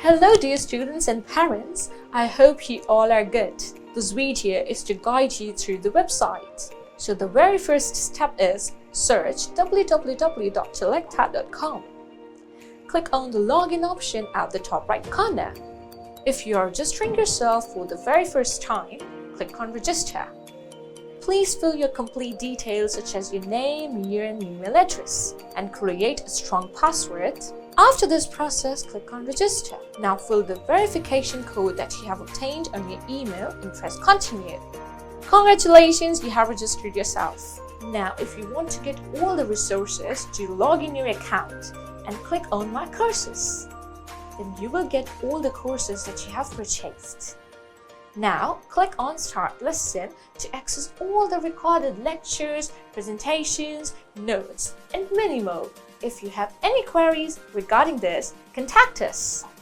Hello dear students and parents, I hope you all are good. This video is to guide you through the website. So the very first step is search www.glecta.com. Click on the login option at the top right corner. If you are registering yourself for the very first time, click on register. Please fill your complete details such as your name, year and email address and create a strong password. After this process, click on register. Now fill the verification code that you have obtained on your email and press continue. Congratulations, you have registered yourself. Now if you want to get all the resources, do log in your account and click on my courses. Then you will get all the courses that you have purchased. Now click on Start Lesson to access all the recorded lectures, presentations, notes, and many more. If you have any queries regarding this, contact us.